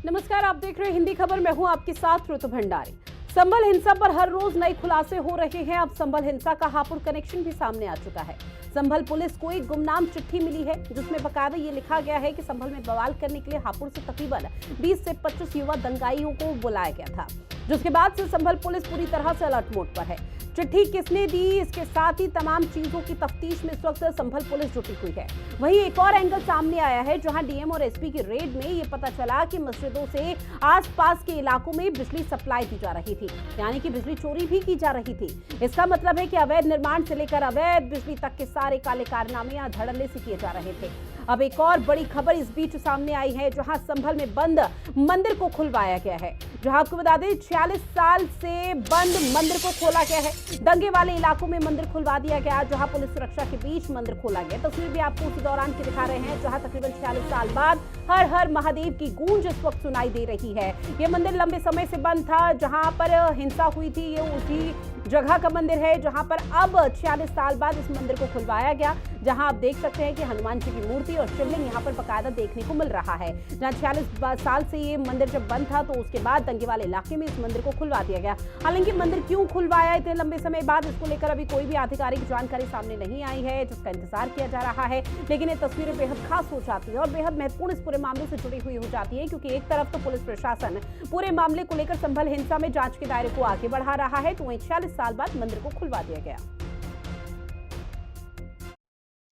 नमस्कार, आप देख रहे हैं हिंदी खबर। मैं हूं आपके साथ ऋतु भंडारी। संभल हिंसा पर हर रोज नए खुलासे हो रहे हैं। अब संभल हिंसा का हापुड़ कनेक्शन भी सामने आ चुका है। संभल पुलिस को एक गुमनाम चिट्ठी मिली है जिसमें बकायदा ये लिखा गया है कि संभल में बवाल करने के लिए हापुड़ से तकरीबन 20 से 25 युवा दंगाइयों को बुलाया गया था, जिसके बाद से संभल पुलिस पूरी तरह से अलर्ट मोड पर है। चिट्ठी किसने दी, इसके साथ ही तमाम चीजों की तफ्तीश में इस वक्त संभल पुलिस जुटी हुई है। वहीं एक और एंगल सामने आया है जहां डीएम और एसपी की रेड में ये पता चला कि मस्जिदों से आसपास के इलाकों में बिजली सप्लाई दी जा रही थी, यानी कि बिजली चोरी भी की जा रही थी। इसका मतलब है कि अवैध निर्माण से लेकर अवैध बिजली तक के सारे काले कारनामे या धड़ल्ले से किए जा रहे थे। अब एक और बड़ी खबर इस बीच सामने आई है जहां संभल में बंद मंदिर को खुलवाया गया है। जहां आपको बता दें 46 साल से बंद मंदिर को खोला गया है। दंगे वाले इलाकों में मंदिर खुलवा दिया गया, जहां पुलिस सुरक्षा के बीच मंदिर खोला गया। तस्वीर भी आपको उसी दौरान की दिखा रहे हैं जहां तकरीबन 46 साल बाद हर हर महादेव की गूंज इस वक्त सुनाई दे रही है। ये मंदिर लंबे समय से बंद था, जहां पर हिंसा हुई थी। ये उसी जगह का मंदिर है जहां पर अब 46 साल बाद इस मंदिर को खुलवाया गया, जहां आप देख सकते हैं कि हनुमान जी की मूर्ति और शिवलिंग यहां पर बकायदा देखने को मिल रहा है। जहां 46 साल से ये मंदिर जब बंद था तो उसके बाद दंगे वाले इलाके में इस मंदिर को खुलवा दिया गया। हालांकि मंदिर क्यों खुलवाया इतने लंबे समय बाद, इसको लेकर अभी कोई भी आधिकारिक जानकारी सामने नहीं आई है, जिसका इंतजार किया जा रहा है। लेकिन ये तस्वीरें बेहद खास हो जाती है और बेहद महत्वपूर्ण इस पूरे मामले से जुड़ी हुई हो जाती है, क्योंकि एक तरफ तो पुलिस प्रशासन पूरे मामले को लेकर संभल हिंसा में जांच के दायरे को आगे बढ़ा रहा है, तो वहीं 46 साल बाद मंदिर को खुलवा दिया गया।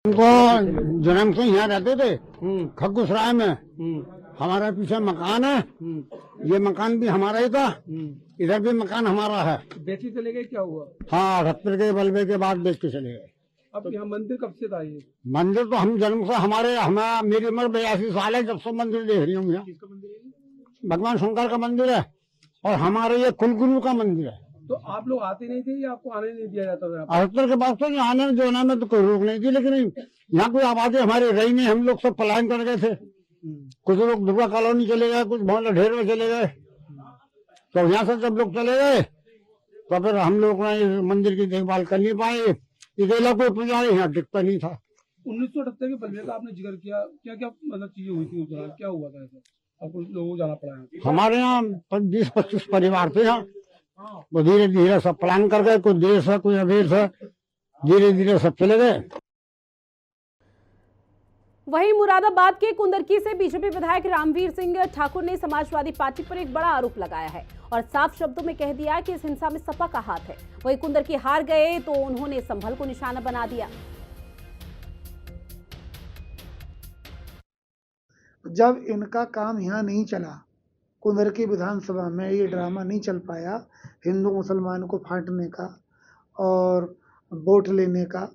उनको जन्म से यहाँ रहते थे खग्गुसराय में। हमारे पीछे मकान है, ये मकान भी हमारा ही था, इधर भी मकान हमारा है। बेच के चले गए, क्या हुआ? हाँ, 78 के बलबे के बाद बेच के चले गए। अब यहाँ मंदिर कब से था ये? मंदिर तो हम जन्म से मेरी उम्र 82 साल है जब से मंदिर देख रही हूँ। यहाँ किसका मंदिर है? भगवान शंकर का मंदिर है और हमारे ये कुलगुरु का मंदिर है। तो आप लोग आते नहीं थे या आपको आने नहीं दिया जाता था? 78 के बाद तो आने में जो में तो कोई रोक नहीं थी, लेकिन यहाँ कोई आबादी हमारी रही नहीं। हम लोग सब पलायन कर गए थे। कुछ लोग दुर्गा कॉलोनी चले गए, कुछ बहुत ढेर में चले गए। तो यहाँ से जब लोग चले गए तो फिर हम लोग इस मंदिर की देखभाल कर नहीं पाए। इधर कोई पूजा यहाँ टिकता नहीं था। 1978 के बलबे का आपने जिक्र किया, क्या क्या मतलब चीजें हुई थी उस दौरान, क्या हुआ था ऐसा आपको लोगों को जाना पड़ा है? हमारे यहाँ 20-25 परिवार थे। यहाँ वो धीरे धीरे सब प्लान कर गए, कुछ देर से कुछ अबेर से धीरे धीरे सब चले गए। वहीं मुरादाबाद के कुंदरकी से बीजेपी विधायक रामवीर सिंह ठाकुर ने समाजवादी पार्टी पर एक बड़ा आरोप लगाया है और साफ शब्दों में कह दिया कि इस हिंसा में सपा का हाथ है। वहीं कुंदरकी हार गए तो उन्होंने संभल को निशाना बना दिया। जब इनका काम यहाँ नहीं चला, कुंदरकी विधानसभा में ये ड्रामा नहीं चल पाया हिंदू मुसलमान को फांटने का और वोट लेने का,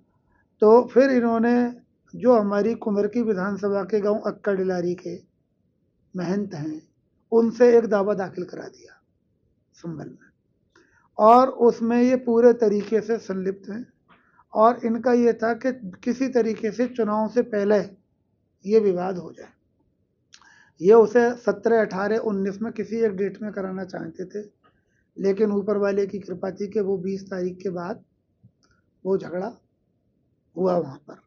तो फिर इन्होंने जो हमारी कुंदरकी विधानसभा के गांव अक्कर डिलारी के महंत हैं उनसे एक दावा दाखिल करा दिया संभल में, और उसमें ये पूरे तरीके से संलिप्त हैं। और इनका ये था कि किसी तरीके से चुनाव से पहले ये विवाद हो जाए। ये उसे 17, 18, 19 में किसी एक डेट में कराना चाहते थे, लेकिन ऊपर वाले की कृपा थी कि वो 20 तारीख के बाद वो झगड़ा हुआ वहाँ पर।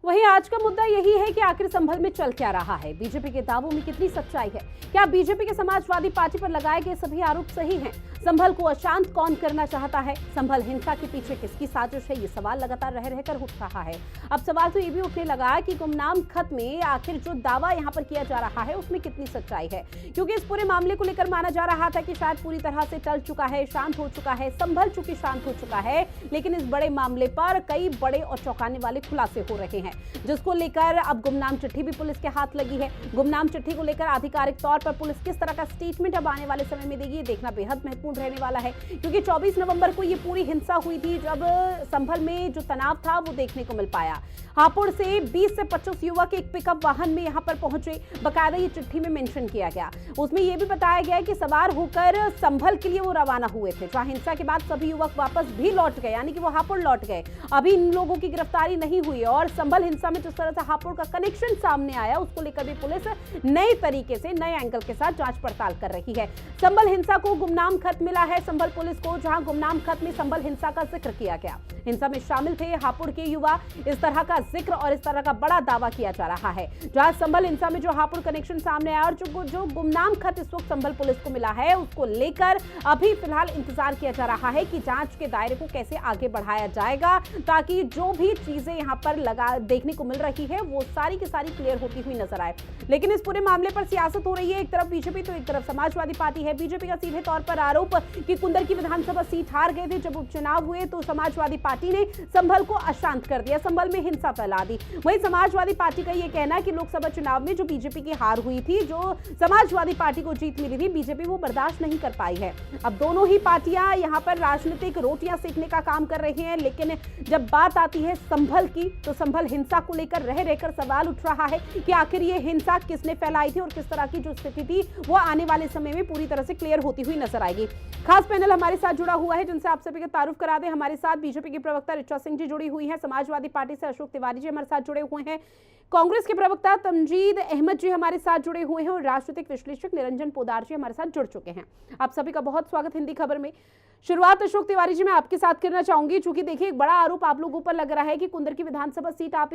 वहीं आज का मुद्दा यही है कि आखिर संभल में चल क्या रहा है, बीजेपी के दावों में कितनी सच्चाई है, क्या बीजेपी के समाजवादी पार्टी पर लगाए गए सभी आरोप सही हैं, संभल को अशांत कौन करना चाहता है, संभल हिंसा के पीछे किसकी साजिश है, ये सवाल लगातार रह रहकर उठ रहा है। अब सवाल तो ये भी उठने लगा कि गुमनाम खत में आखिर जो दावा यहाँ पर किया जा रहा है उसमें कितनी सच्चाई है, क्योंकि इस पूरे मामले को लेकर माना जा रहा था कि शायद पूरी तरह से टल चुका है, शांत हो चुका है, संभल चुकी शांत हो चुका है, लेकिन इस बड़े मामले पर कई बड़े और चौंकाने वाले खुलासे हो रहे हैं, जिसको लेकर अब गुमनाम चिट्ठी भी पुलिस के हाथ लगी है। गुमनाम चिट्ठी को लेकर आधिकारिक तौर पर पुलिस किस तरह का स्टेटमेंट अब आने वाले समय में देगी, ये देखना बेहद महत्वपूर्ण रहने वाला है, क्योंकि 24 नवंबर को ये पूरी हिंसा हुई थी जब संभल में जो तनाव था वो देखने को मिल पाया। हापुड़ से 20 से 25 युवक एक पिकअप वाहन में यहां पर पहुंचे, बकायदा ये चिट्ठी में मेंशन किया गया। उसमें यह भी बताया गया कि सवार होकर संभल के लिए वो रवाना हुए थे, जहां हिंसा के बाद सभी युवक वापस भी लौट गए, यानी कि वो हापुड़ लौट गए। अभी इन लोगों की गिरफ्तारी नहीं हुई और संभल संभल हिंसा में जिस तरह से हापुड़ का कनेक्शन सामने आया, उसको लेकर भी पुलिस नए तरीके से, नए एंगल के साथ जांच पड़ताल कर रही है। संभल हिंसा को गुमनाम खत मिला है संभल पुलिस को, जहां गुमनाम खत में संभल हिंसा का जिक्र किया गया। हिंसा में शामिल थे हापुड़ के युवा, इस तरह का जिक्र और इस तरह का बड़ा दावा किया जा रहा है। जहां संभल हिंसा में जो हापुड़ कनेक्शन सामने आया और जो गुमनाम खत इस वक्त संभल पुलिस को मिला है, उसको लेकर अभी फिलहाल इंतजार किया जा रहा है कि जांच के दायरे को कैसे आगे बढ़ाया जाएगा, ताकि जो भी चीजें यहां पर देखने को मिल रही है वो सारी की सारी क्लियर होती हुई नजर आए। लेकिन इस पूरे मामले पर सियासत हो रही है, एक तरफ बीजेपी तो एक तरफ समाजवादी पार्टी है। बीजेपी का सीधे तौर पर आरोप कि कुंदर की विधानसभा सीट हार गए थे, जब उपचुनाव हुए तो समाजवादी पार्टी ने संभल को अशांत कर दिया, संभल में हिंसा फैला दी। वहीं समाजवादी पार्टी का यह कहना है कि लोकसभा चुनाव में जो बीजेपी की हार हुई थी, जो समाजवादी पार्टी को जीत मिली थी, बीजेपी वो बर्दाश्त नहीं कर पाई है। अब दोनों ही पार्टियां यहां पर राजनीतिक रोटियां सेकने का काम कर रही हैं, लेकिन जब बात आती है संभल की, तो संभल हिंसा को लेकर रह रहकर सवाल उठ रहा है कि आखिर ये हिंसा किसने फैलाई थी और किस तरह की जो स्थिति थी वो आने वाले समय में पूरी तरह से क्लियर होती हुई नजर आएगी। खास पैनल हमारे साथ जुड़ा हुआ है, जिनसे आप सभी का तारुफ करा दें। हमारे साथ बीजेपी की प्रवक्ता ऋचा सिंह जी जुड़ी हुई हैं, समाजवादी पार्टी से अशोक तिवारी जी हमारे साथ जुड़े हुए हैं, कांग्रेस के प्रवक्ता तमजीद अहमद जी हमारे साथ जुड़े हुए हैं और राजनीतिक विश्लेषक निरंजन पोदार जी हमारे साथ जुड़ चुके हैं। आप सभी का बहुत स्वागत हिंदी खबर में। शुरुआत अशोक तिवारी जी मैं आपके साथ करना चाहूंगी, चूंकि देखिए एक बड़ा आरोप आप लोगों पर लग रहा है कि कुंदर की विधानसभा सीट आप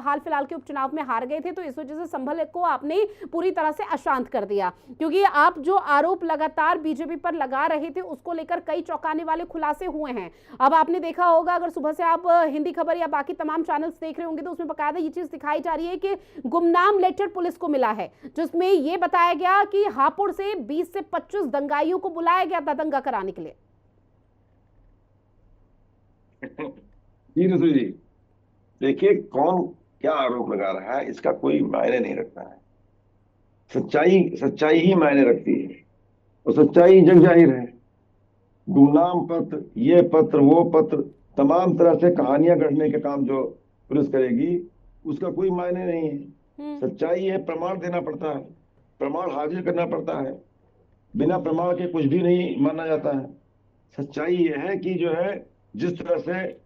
हाल फिलहाल के उपचुनाव में हार गए थे, तो इस वजह से संभल को आपने पूरी तरह से अशांत कर दिया, क्योंकि आप जो आरोप लगातार बीजेपी पर लगा रहे थे उसको लेकर कई चौंकाने वाले खुलासे हुए हैं। अब आपने देखा होगा, अगर सुबह से आप हिंदी खबर या बाकी तमाम चैनल्स देख रहे होंगे, तो उसमें बकायदा ये चीज दिखाई जा रही है कि गुमनाम लेटर पुलिस को मिला है, जिसमें यह बताया गया कि हापुड़ से 20 से 25 दंगाइयों को बुलाया गया था दंगा कराने के लिए। जी रसूल जी, देखिए कौन क्या आरोप लगा रहा है इसका कोई मायने नहीं रखता है। सच्चाई ही मायने रखती है और सच्चाई जग जाहिर है। गुमनाम पत्र, ये पत्र, वो पत्र, तमाम तरह से कहानियां गढ़ने के काम जो पुलिस करेगी उसका कोई मायने नहीं है। सच्चाई है, प्रमाण देना पड़ता है, प्रमाण हाजिर करना पड़ता है, बिना प्रमाण के कुछ भी नहीं माना जाता है। सच्चाई यह है कि जो है जिस तरह से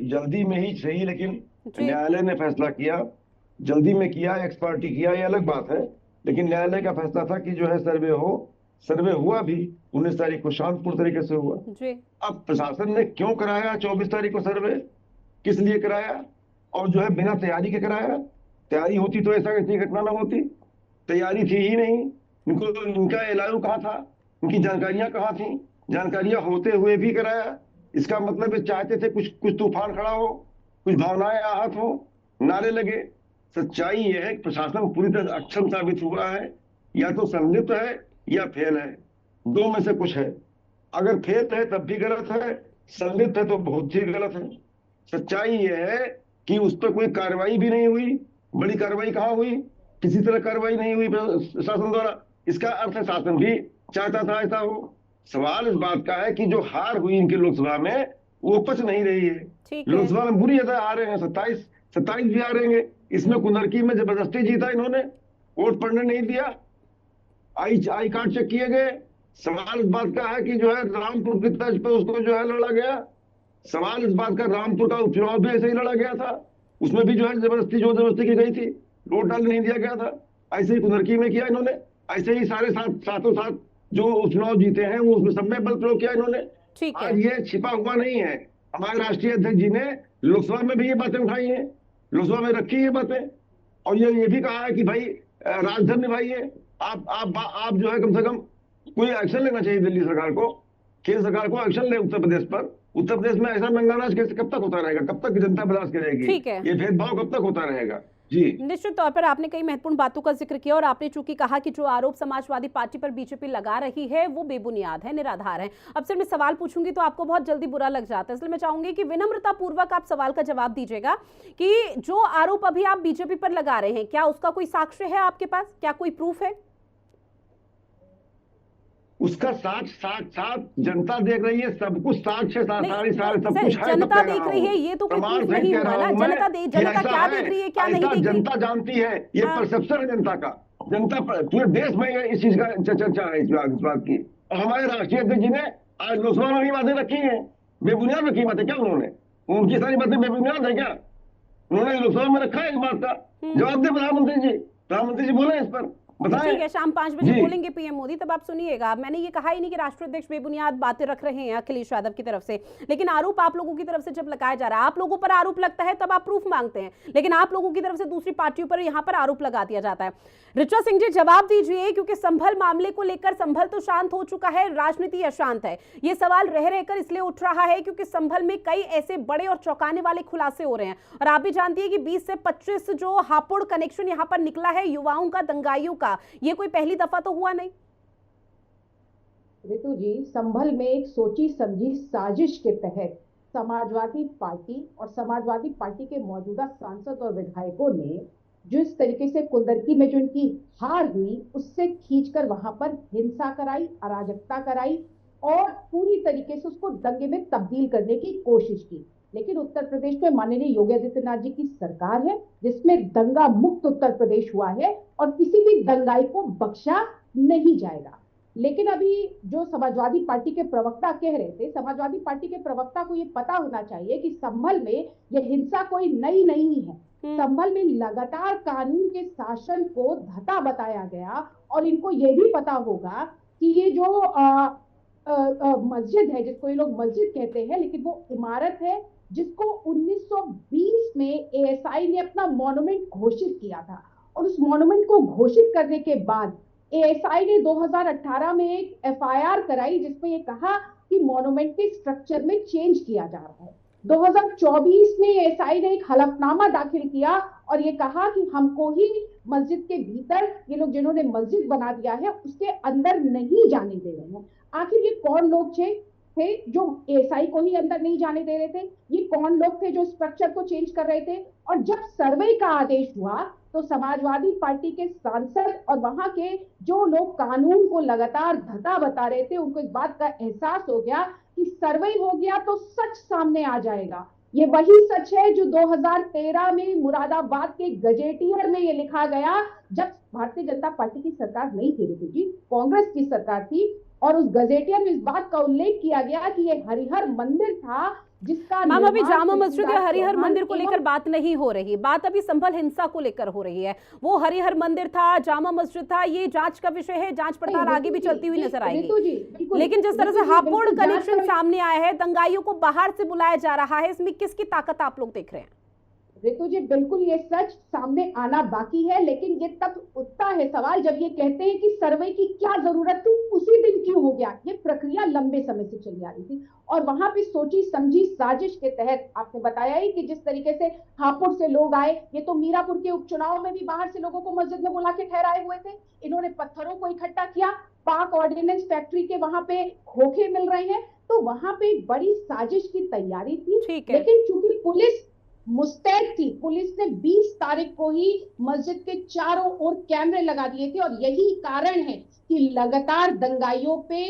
जल्दी में ही सही, लेकिन न्यायालय ने फैसला किया, जल्दी में किया, एक्स पार्टी किया, ये अलग बात है, लेकिन न्यायालय का फैसला था कि जो है सर्वे हो, सर्वे हुआ भी 19 तारीख को शांतपूर्ण तरीके से हुआ। अब प्रशासन ने क्यों कराया 24 तारीख को सर्वे, किस लिए कराया, और जो है बिना तैयारी के कराया? तैयारी होती तो ऐसा ऐसी घटना ना होती, तैयारी थी ही नहीं। इनका एलायू कहाँ था, इनकी जानकारियां कहाँ थी? जानकारियां होते हुए भी कराया, इसका मतलब है चाहते थे कुछ तूफान खड़ा हो, कुछ भावनाएं आहत हो, नारे लगे। सच्चाई यह है कि प्रशासन पूरी तरह अक्षम साबित हुआ है, या तो संलिप्त है या फेल है, दो में से कुछ है। अगर फेल है तब भी गलत है, संलिप्त है तो बहुत ही गलत है। सच्चाई यह है कि उस पर कोई कार्रवाई भी नहीं हुई। बड़ी कार्रवाई कहाँ हुई? किसी तरह कार्रवाई नहीं हुई शासन द्वारा। इसका अर्थ है शासन भी चाहता था ऐसा हो। सवाल इस बात का है कि जो हार हुई इनकी लोकसभा में वो पच नहीं रही है। लोकसभा में बुरी ज्यादा आ रहे हैं, 27 भी आ रहे हैं। इसमें कुंदरकी में जबरदस्ती जीता इन्होंने, वोट पड़ने नहीं दिया, आई कार्ड चेक किए गए। सवाल इस बात का है कि जो है रामपुर की तर्ज पर उसको जो है लड़ा गया। सवाल इस बात का, रामपुर का उपचुनाव भी ऐसे ही लड़ा गया था, उसमें भी जो है जबरदस्ती की गई थी, वोट डालने नहीं दिया गया था। ऐसे ही कुंदरकी में किया इन्होंने, ऐसे ही सारे सातों साथ जो उपचुनाव जीते हैं वो उसमें सब में बल प्रयोग किया इन्होंने। आज ये छिपा हुआ नहीं है। हमारे राष्ट्रीय अध्यक्ष जी ने लोकसभा में भी ये बातें उठाई हैं, लोकसभा में रखी ये बातें, और ये भी कहा है कि भाई राजधर्म निभाइए। आप जो है कम से कम कोई एक्शन लेना चाहिए दिल्ली सरकार को, केंद्र सरकार को एक्शन ले उत्तर प्रदेश पर। उत्तर प्रदेश में ऐसा नंगानाज कैसे कब तक होता रहेगा? कब तक जनता बर्दाश्त करेगी? ये भेदभाव कब तक होता रहेगा? जी, निश्चित तौर पर आपने कई महत्वपूर्ण बातों का जिक्र किया और आपने चूंकि कहा कि जो आरोप समाजवादी पार्टी पर बीजेपी लगा रही है वो बेबुनियाद है, निराधार है। अब सिर्फ मैं सवाल पूछूंगी तो आपको बहुत जल्दी बुरा लग जाता है, इसलिए मैं चाहूंगी कि विनम्रता पूर्वक आप सवाल का जवाब दीजिएगा कि जो आरोप अभी आप बीजेपी पर लगा रहे हैं, क्या उसका कोई साक्ष्य है आपके पास? क्या कोई प्रूफ है? उसका साथ जनता देख रही है, सब कुछ साक्ष्य सारे सब कुछ है। जनता देख रही है, ये तो कोई प्रूफ नहीं हुआ ना। जनता क्या देख रही है, क्या नहीं देख रही? जनता जानती है, ये परसेप्शन है जनता का। जनता पूरे देश में इस चीज का चर्चा है, इस बात की। और हमारे राष्ट्रीय अध्यक्ष जी ने आज लोकसभा में बातें रखी है, बेबुनियाद रखी बातें क्या उन्होंने? उनकी सारी बातें बेबुनियाद है क्या? उन्होंने लोकसभा में रखा है इस बात का। जवाब दे प्रधानमंत्री जी बोले इस पर, बताएं। ठीक है, शाम 5 बजे जी। बोलेंगे पीएम मोदी, तब आप सुनिएगा। मैंने ये कहा ही नहीं कि राष्ट्रीय अध्यक्ष बेबुनियाद बातें रख रहे हैं अखिलेश यादव की तरफ से, लेकिन आरोप आप लोगों की तरफ से जब लगाया जा रहा है, आप लोगों पर आरोप लगता है तब आप प्रूफ मांगते हैं, लेकिन आप लोगों की तरफ से दूसरी पार्टियों पर यहाँ पर आरोप लगा दिया जाता है। ऋचा सिंह जी जवाब दीजिए, क्योंकि संभल मामले को लेकर संभल तो शांत हो चुका है, राजनीति अशांत है। ये सवाल रह रहकर इसलिए उठ रहा है क्योंकि संभल में कई ऐसे बड़े और चौंकाने वाले खुलासे हो रहे हैं, और आप भी जानती है कि 20 से 25 जो हापुड़ कनेक्शन यहाँ पर निकला है युवाओं का, दंगाइयों का, ये कोई पहली दफा तो हुआ नहीं। ऋतु जी, संभल में एक सोची समझी साजिश के तहत समाजवादी पार्टी और समाजवादी पार्टी के मौजूदा सांसद और विधायकों ने जिस तरीके से कुंदरकी में जो इनकी हार हुई, उससे खींचकर वहां पर हिंसा कराई, अराजकता कराई और पूरी तरीके से उसको दंगे में तब्दील करने की कोशिश की। लेकिन उत्तर प्रदेश में माननीय योगी आदित्यनाथ जी की सरकार है, जिसमें दंगा मुक्त उत्तर प्रदेश हुआ है और किसी भी दंगाई को बख्शा नहीं जाएगा। लेकिन अभी जो समाजवादी पार्टी के प्रवक्ता कह रहे थे, समाजवादी पार्टी के प्रवक्ता को ये पता होना चाहिए कि संभल में ये हिंसा कोई नई नहीं है। संभल में लगातार कानून के शासन को धता बताया गया, और इनको ये भी पता होगा कि ये जो मस्जिद है, जिसको ये लोग मस्जिद कहते हैं, लेकिन वो इमारत है जिसको 1920 में एएसआई ने अपना मॉन्यूमेंट घोषित किया था, और उस मॉन्यूमेंट को घोषित करने के बाद एएसआई ने 2018 में एक एफआईआर कराई, जिसमें ये कहा कि मॉन्यूमेंट के स्ट्रक्चर में चेंज किया जा रहा है। 2024 में एएसआई ने एक हलफनामा दाखिल किया और ये कहा कि हमको ही मस्जिद के भीतर, ये लोग जिन्होंने मस्जिद बना दिया है, उसके अंदर नहीं जाने दे रहे हैं। आखिर ये कौन लोग थे जो एएसआई को ही अंदर नहीं जाने दे रहे थे? ये कौन लोग थे जो स्ट्रक्चर को चेंज कर रहे थे? और जब सर्वे का आदेश हुआ तो समाजवादी पार्टी के सांसद और वहां के जो लोग कानून को लगातार धता बता रहे थे, उनको इस बात का एहसास हो गया कि सर्वे हो गया तो सच सामने आ जाएगा। ये वही सच है जो 2013 में मुरादाबाद के गजेटियर में ये लिखा गया, जब भारतीय जनता पार्टी की सरकार नहीं थी ऋतु जी, कांग्रेस की सरकार थी, और उस गजेटियर में इस बात का उल्लेख किया गया कि ये हरिहर मंदिर था जिसका मैम अभी जामा मस्जिद या हरिहर मंदिर को लेकर बात नहीं हो रही, बात अभी संभल हिंसा को लेकर हो रही है। वो हरिहर मंदिर था, जामा मस्जिद था, ये जांच का विषय है, जांच पड़ताल आगे भी चलती हुई नजर आएगी। लेकिन जिस तरह से हापुड़ कनेक्शन सामने आया है, दंगाइयों को बाहर से बुलाया जा रहा है, इसमें किसकी ताकत आप लोग देख रहे हैं? ऋतु जी, बिल्कुल ये सच सामने आना बाकी है, लेकिन ये तब उठता है सवाल जब ये कहते हैं कि सर्वे की क्या जरूरत थी, उसी दिन क्यों हो गया। ये प्रक्रिया लंबे समय से चली आ रही थी, और वहां पे सोची समझी साजिश के तहत आपने बताया ही कि जिस तरीके से हापुड़ से लोग आए, ये तो मीरापुर के उपचुनाव में भी बाहर से लोगों को मस्जिद में बुला के ठहराए हुए थे। इन्होंने पत्थरों को इकट्ठा किया, पाक ऑर्डिनेंस फैक्ट्री के वहां पे खोखे मिल रहे हैं, तो वहां पे एक बड़ी साजिश की तैयारी थी। लेकिन चूंकि पुलिस मुस्तैद थी, पुलिस ने 20 तारीख को ही मस्जिद के चारों ओर कैमरे लगा दिए थे, और यही कारण है कि लगातार दंगाइयों पे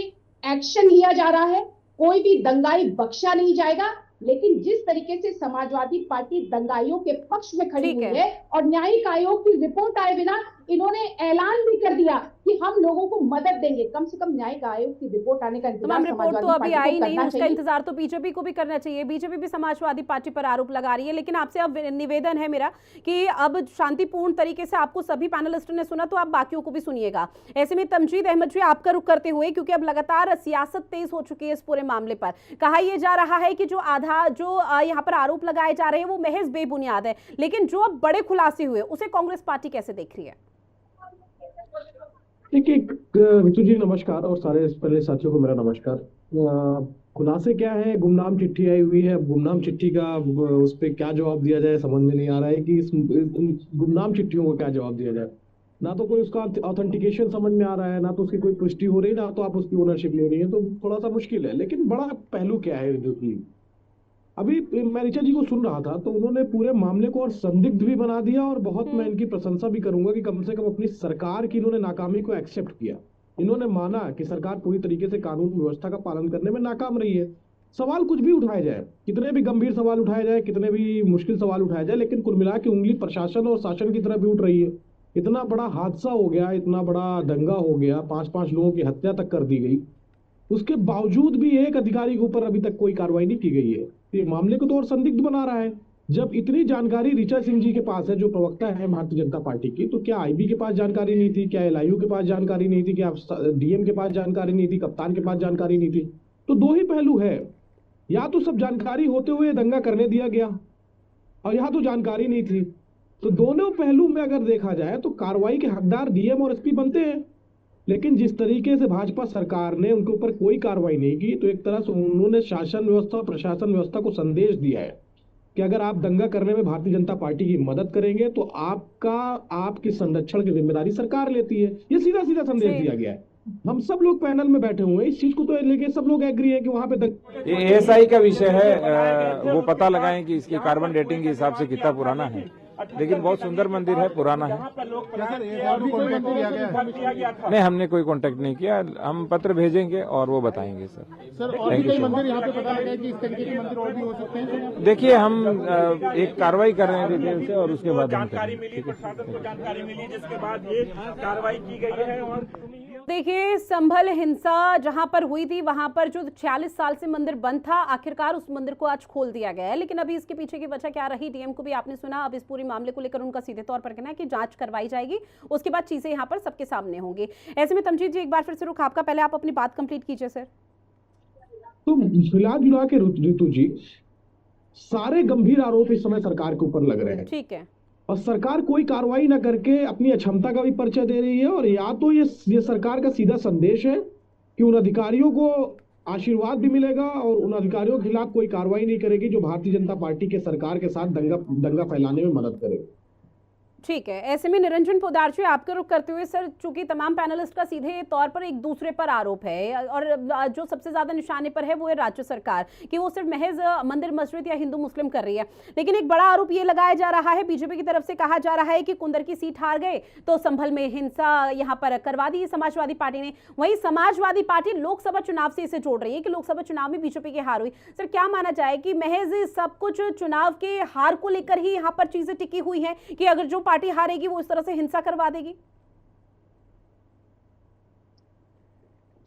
एक्शन लिया जा रहा है। कोई भी दंगाई बख्शा नहीं जाएगा, लेकिन जिस तरीके से समाजवादी पार्टी दंगाइयों के पक्ष में खड़ी हुई है और न्यायिक आयोग की रिपोर्ट आए बिना इन्होंने ऐलान भी कर दिया कि हम लोगों को मदद देंगे। कम से कम न्यायिक आयोग की रिपोर्ट आने का इंतजार रिपोर्ट तो अभी आई नहीं, उसका इंतजार तो बीजेपी को भी करना चाहिए। बीजेपी भी समाजवादी पार्टी पर आरोप लगा रही है, लेकिन आपसे अब निवेदन है मेरा कि अब शांतिपूर्ण तरीके से आपको सभी पैनलिस्टों ने सुना, तो आप बाकियों को भी सुनिएगा। ऐसे में तमजीद अहमद जी, आपका रुख करते हुए, क्योंकि अब लगातार सियासत तेज हो चुकी है इस पूरे मामले पर, कहा यह जा रहा है कि जो यहाँ पर आरोप लगाए जा रहे हैं वो महज बेबुनियाद है, लेकिन जो अब बड़े खुलासे हुए उसे कांग्रेस पार्टी कैसे देख रही है? देखिए ऋतु जी नमस्कार, और सारे पहले साथियों को मेरा नमस्कार। खुलासे क्या है? गुमनाम चिट्ठी आई हुई है, गुमनाम चिट्ठी का उस पर क्या जवाब दिया जाए समझ में नहीं आ रहा है कि इस गुमनाम चिट्ठियों को क्या जवाब दिया जाए। ना तो कोई उसका ऑथेंटिकेशन समझ में आ रहा है, ना तो उसकी कोई पुष्टि हो रही है, ना तो आप उसकी ओनरशिप ले रही है, तो थोड़ा सा मुश्किल है। लेकिन बड़ा पहलू क्या है, अभी मैं ऋचा जी को सुन रहा था तो उन्होंने पूरे मामले को और संदिग्ध भी बना दिया, और बहुत मैं इनकी प्रशंसा भी करूंगा कि कम से कम अपनी सरकार की इन्होंने नाकामी को एक्सेप्ट किया। इन्होंने माना कि सरकार पूरी तरीके से कानून व्यवस्था का पालन करने में नाकाम रही है। सवाल कुछ भी उठाए जाए, कितने भी गंभीर सवाल उठाए जाए, कितने भी मुश्किल सवाल उठाए जाए, लेकिन कुल मिला के उंगली प्रशासन और शासन की तरफ भी उठ रही है। इतना बड़ा हादसा हो गया, इतना बड़ा दंगा हो गया, 5-5 लोगों की हत्या तक कर दी गई, उसके बावजूद भी एक अधिकारी के ऊपर अभी तक कोई कार्रवाई नहीं की गई है। ये मामले को तो और संदिग्ध बना रहा है। जब इतनी जानकारी ऋचा सिंह जी के पास है, जो प्रवक्ता है भारतीय जनता पार्टी की, तो क्या आईबी के पास जानकारी नहीं थी? क्या एलआईयू के पास जानकारी नहीं थी? क्या डीएम के पास जानकारी नहीं थी? कप्तान के पास जानकारी नहीं थी? तो दो ही पहलू है, या तो सब जानकारी होते हुए दंगा करने दिया गया और यहाँ तो जानकारी नहीं थी। तो दोनों पहलू में अगर देखा जाए तो कार्रवाई के हकदार डीएम और एसपी बनते हैं, लेकिन जिस तरीके से भाजपा सरकार ने उनके ऊपर कोई कार्रवाई नहीं की, तो एक तरह से उन्होंने शासन व्यवस्था, प्रशासन व्यवस्था को संदेश दिया है कि अगर आप दंगा करने में भारतीय जनता पार्टी की मदद करेंगे तो आपकी संरक्षण की जिम्मेदारी सरकार लेती है। ये सीधा सीधा संदेश दिया गया है। हम सब लोग पैनल में बैठे हुए हैं, इस चीज को तो लेके सब लोग एग्री है कि वहां पे ये एएसआई का विषय है, वो पता लगाएं कि इसकी कार्बन डेटिंग के हिसाब से कितना पुराना है, लेकिन बहुत सुंदर मंदिर है, पुराना है। नहीं, हमने कोई कांटेक्ट नहीं किया, हम पत्र भेजेंगे और वो बताएंगे सर। और भी कई मंदिर यहाँ पे पता लगा है कि इस तरीके के मंदिर और भी हो सकते हैं। देखिए, हम एक कार्रवाई कर रहे हैं डिटेल से और उसके बाद जानकारी मिली, प्रशासन को जानकारी मिली, जिसके बाद ये कार्रवाई की गई है। और देखिए, संभल हिंसा जहां पर हुई थी, वहां पर जो 46 साल से मंदिर बंद था, आखिरकार उस मंदिर को आज खोल दिया गया है। लेकिन अभी इसके पीछे की वजह क्या रही, डीएम को भी आपने सुना। अब इस पूरे मामले को लेकर उनका सीधे तौर पर कहना है कि जांच करवाई जाएगी, उसके बाद चीजें यहां पर सबके सामने होंगी। ऐसे में तमजीद जी, एक बार फिर से रुख आपका, पहले आप अपनी बात कंप्लीट कीजिए सर। तो फिलहाल जुड़ा के ऋतु जी, सारे गंभीर आरोप इस समय सरकार के ऊपर लग रहे हैं। ठीक है। और सरकार कोई कार्रवाई न करके अपनी अक्षमता का भी परिचय दे रही है, और या तो ये सरकार का सीधा संदेश है कि उन अधिकारियों को आशीर्वाद भी मिलेगा और उन अधिकारियों के खिलाफ कोई कार्रवाई नहीं करेगी जो भारतीय जनता पार्टी के सरकार के साथ दंगा फैलाने में मदद करेगी। ठीक है। ऐसे में निरंजन पोद्दार जी, आपका रुख करते हुए सर, चूंकि तमाम पैनलिस्ट का सीधे तौर पर एक दूसरे पर आरोप है और जो सबसे ज्यादा निशाने पर है वो है राज्य सरकार कि वो सिर्फ महज मंदिर मस्जिद या हिंदू मुस्लिम कर रही है। लेकिन एक बड़ा आरोप ये लगाया जा रहा है, बीजेपी की तरफ से कहा जा रहा है कि कुंदर की सीट हार गए तो संभल में हिंसा यहाँ पर करवा दी समाजवादी पार्टी ने। वही समाजवादी पार्टी लोकसभा चुनाव से इसे जोड़ रही है कि लोकसभा चुनाव में बीजेपी की हार हुई। सर, क्या माना जाए कि महज सब कुछ चुनाव के हार को लेकर ही यहाँ पर चीजें टिकी हुई है कि अगर जो पार्टी हारेगी वो इस तरह से हिंसा करवा देगी?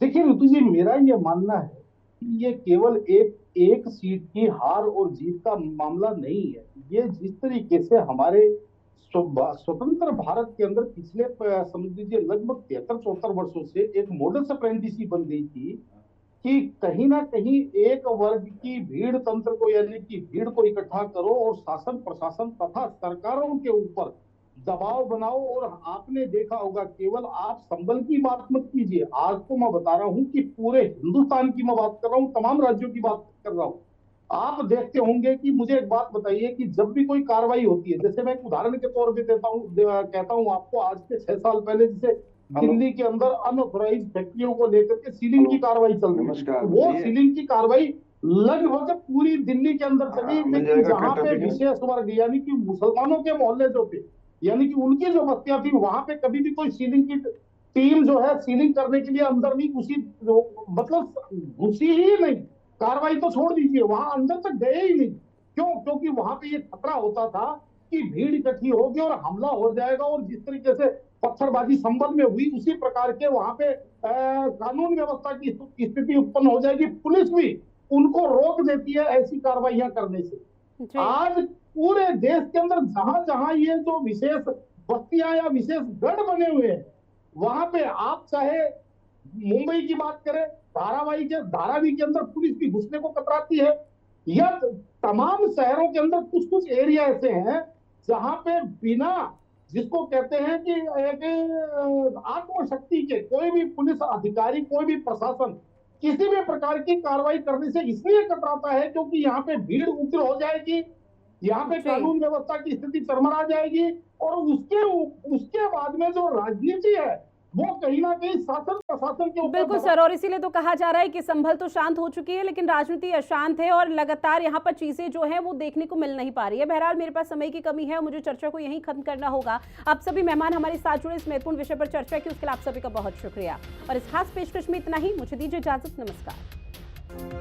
देखिए ऋतु जी, मेरा ये मानना है कि ये केवल एक सीट की हार और जीत का मामला नहीं है। ये जिस तरीके से हमारे स्वतंत्र भारत के अंदर पिछले समझ लीजिए लगभग 73-74 वर्षों से एक मॉडल अप्रेंटिस बन गई थी कि कहीं ना कहीं एक वर्ग की भीड़ तंत्र को, यानी कि भीड़ को इकट्ठा करो और शासन प्रशासन तथा सरकारों के ऊपर दबाव बनाओ। और आपने देखा होगा, केवल आप संभल की बात मत कीजिए, आज तो मैं बता रहा हूं कि पूरे हिंदुस्तान की मैं बात कर रहा हूं, तमाम राज्यों की बात कर रहा हूं। आप देखते होंगे कि मुझे एक बात बताइए कि जब भी कोई कार्रवाई होती है, जैसे मैं एक उदाहरण के तौर पे कहता हूं आपको, आज से 6 साल पहले जैसे दिल्ली के अंदर अनऑथोराइज फैक्ट्रियों को लेकर के सीलिंग की कार्रवाई चल रही है, वो सीलिंग की कार्रवाई लगभग पूरी दिल्ली के अंदर चली, लेकिन जहां पे विशेष वर्ग यानी कि मुसलमानों के मोहल्ले जो थे, यानी कि उनकी जो बस्तियां थी, वहां पे कभी भी कोई सीलिंग की टीम जो है सीलिंग करने के लिए अंदर नहीं घुसी, मतलब घुसी ही नहीं। कार्रवाई तो छोड़ दीजिए, वहां अंदर तक गए ही नहीं। क्यों? क्योंकि वहां पे ये खतरा होता था कि भीड़ इकट्ठी होगी और हमला हो जाएगा, और जिस तरीके से पत्थरबाजी संभल में हुई उसी प्रकार के वहां पे कानून व्यवस्था की स्थिति उत्पन्न हो जाएगी। पुलिस भी उनको रोक देती है ऐसी कार्रवाइयां करने से। आज पूरे देश के अंदर जहां जहां ये जो विशेष बस्तियां या विशेष गढ़ बने हुए हैं, वहां पे आप चाहे मुंबई की बात करें, धारावी के अंदर पुलिस भी घुसने को कतराती है, या तमाम शहरों के अंदर कुछ एरिया ऐसे हैं जहां पे बिना, जिसको कहते हैं कि एक आत्मशक्ति के, कोई भी पुलिस अधिकारी, कोई भी प्रशासन किसी भी प्रकार की कार्रवाई करने से इसलिए कतराता है क्योंकि यहाँ पे भीड़ उग्र हो जाएगी, यहाँ पे कानून व्यवस्था की स्थिति चरमरा जाएगी, और उसके बाद में जो राजनीति है वो कहीं ना कहीं शासन प्रशासन के ऊपर। बिल्कुल सर, और इसीलिए तो कहा जा रहा है कि संभल तो शांत हो चुकी है लेकिन राजनीति अशांत है और लगातार यहाँ पर चीजें जो है वो देखने को मिल नहीं पा रही है। बहरहाल मेरे पास समय की कमी है और मुझे चर्चा को यहीं खत्म करना होगा। आप सभी मेहमान हमारे साथ जुड़े, इस महत्वपूर्ण विषय पर चर्चा की, उसके लिए आप सभी का बहुत शुक्रिया। और इस खास पेशकश में इतना ही, मुझे दीजिए इजाजत, नमस्कार।